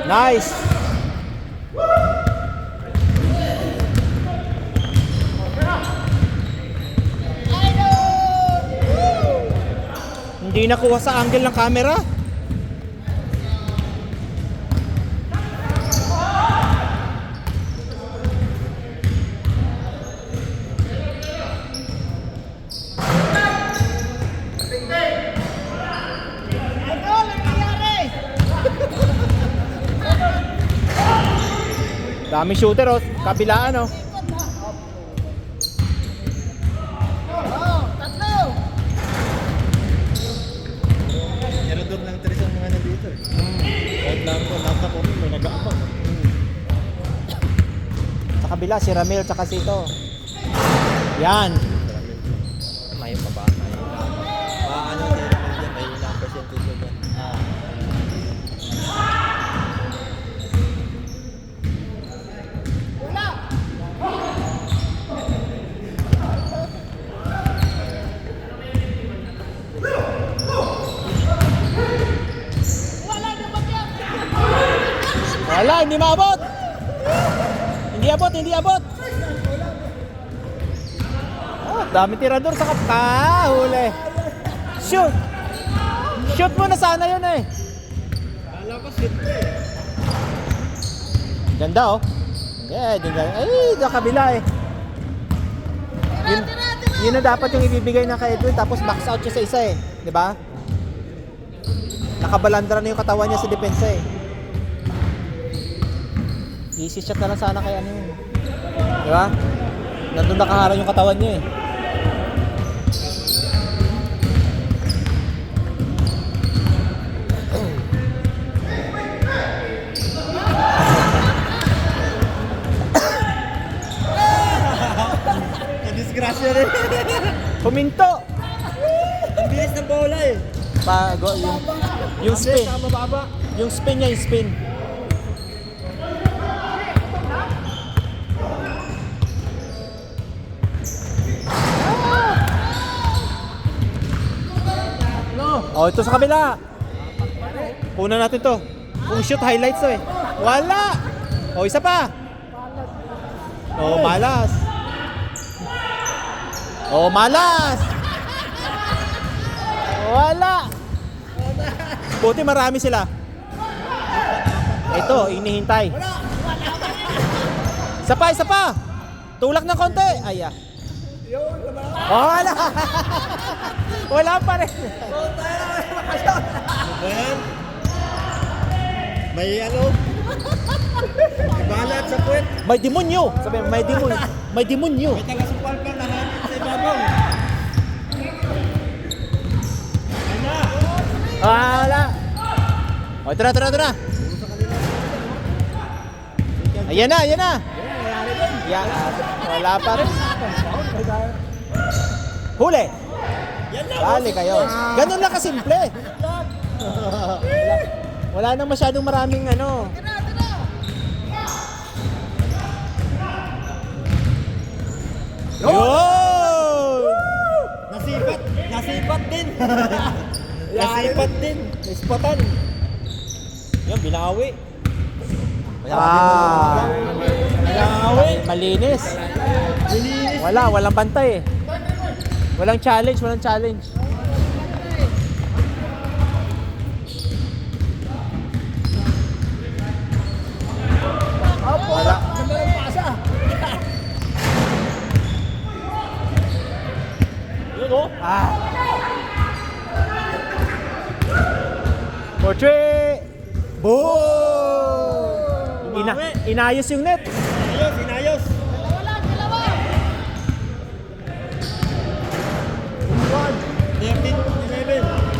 Nice. Hindi nakuha sa angle ng camera. Daming shooter oh, kabilaan oh. Yarador lang tres ang mga nandito eh. Kahit lang ko, nasa ko may nag-aabang. Sa kabila si Ramil tsaka si ito. Yan. May pa ba? Ano din dyan, may ilang percentage dyan. Wala, hindi maabot. Hindi abot, hindi abot. Oh, dami tirador sa huli. Shoot. Shoot mo na sana yun eh. Kala ko sit eh. Ganda oh. Yeah, ganda. Ay, sa kabila eh. Yun na dapat yung ibibigay ng kay Edwin tapos box out siya sa isa eh. Di ba? Nakabalandra na yung katawan niya sa depensa eh. Easy shot na lang sana kay ano yun. Di ba? Nandun nakaharang yung katawan niya eh. Disgrasya rin. Puminto! Ang bilis ng bola eh. Yung spin. Saka mababa. Yung spin niya, yung spin. Oh, ito sa kabila. Kunan natin to. Kung shoot highlights to eh. Wala. Oh, isa pa. Oh, malas. Oh, malas. Wala. Buti marami sila. Ito, inihintay. Isa pa, isa pa. Tulak ng konti. Ay, ah. Wala. Wala pa rin. Ayan. May ano? May balat sa puwet. May demonyo. Sabi, may demonyo. May demonyo. May taga-supal ka na sa ibabaw. Wala. O, ito na, ito na, ito na. Ayan na, ayan na. Yan. Wala pa rin. Huli. Dali kayo. Ganun lang kasimple. Wala nang masyadong maraming ano. Yun! Nasipat! Nasipat din! Nasipat din! Naispatan! Yan, binawi! Ah, Binawi! malinis. Bininis! Walang bantay eh. Walang challenge, walang challenge. Wala. Yun o! Ah. Portrait! Boom! Inayos yung net. Inayos! Inayos! One! 13-11!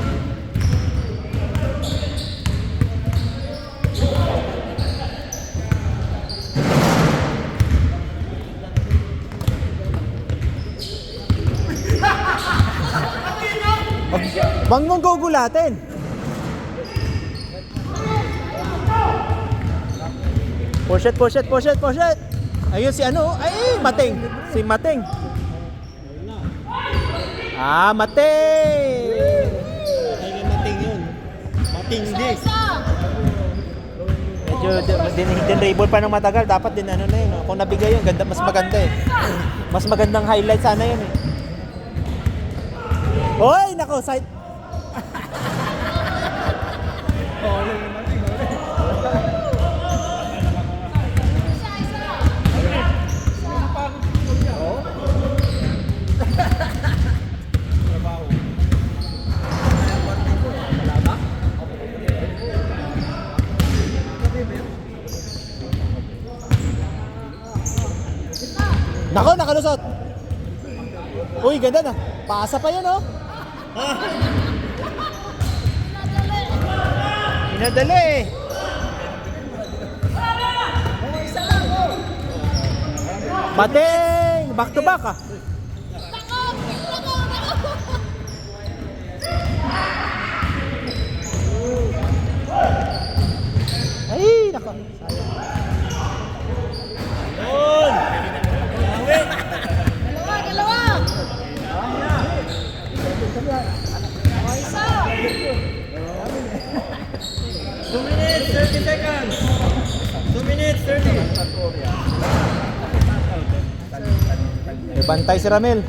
Wag mong gugulatin. Pochette. Ayun si ano? Ay, Mating. Si Mating. Ah, Mating. Ay, mating yun. Mating din. medyo din label pa ng matagal. Dapat din ano na yun. No? Kung nabigay yun, ganda, mas maganda eh. Mas magandang highlight sana yun eh. Hoy, nako, side. Nako, nakalusot. Uy, ganda na. Pasa pa yun, oh. Pinadali eh. Bating! Back to back ah. Ay, nako. May bantay si Ramel.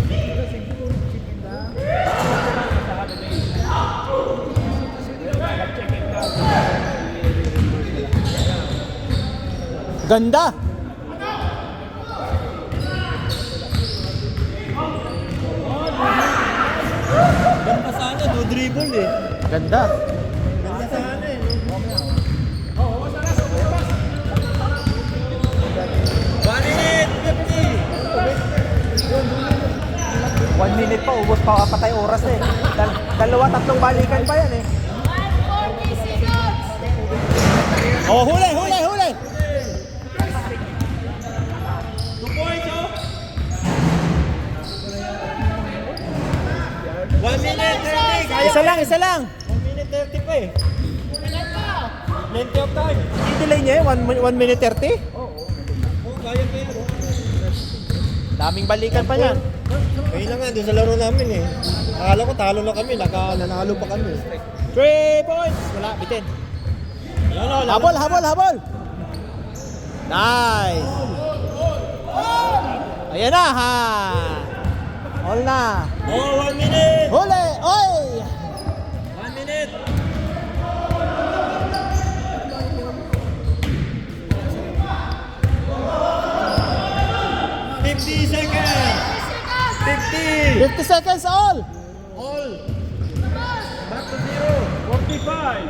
Ganda. Ganda sana, do dribble eh. Ganda. Ganda sana eh. 1 minute pa, ubos pa patay oras na eh. Dalawa, tatlong balikan pa yan eh. 140 seconds! Oh, huli, huli, huli! 2 points oh! 1 minute 30! Kaya Isa lang, isa lang! 1 minute 30 pa eh. Plenty of time. I-delay niya eh, 1 minute 30? Oh, kaya. Daming balikan pa yan. Ngayon na nga, doon sa laro namin eh. Akala ko talo na kami, nanalo pa kami. 3 points! Wala, bitin. Habol, habol, habol! Nice! Ayan na ha! All na! Oh, 1 minute! Huli! Oy! 1 minute! Seconds! 50! 50 seconds all! All! Back to zero! 45!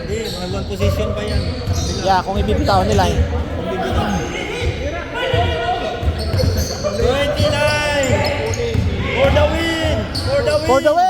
Hindi, mga position pa yan. Yeah, kung ibibitaw nila eh. 29! For the win! For the win! For the win!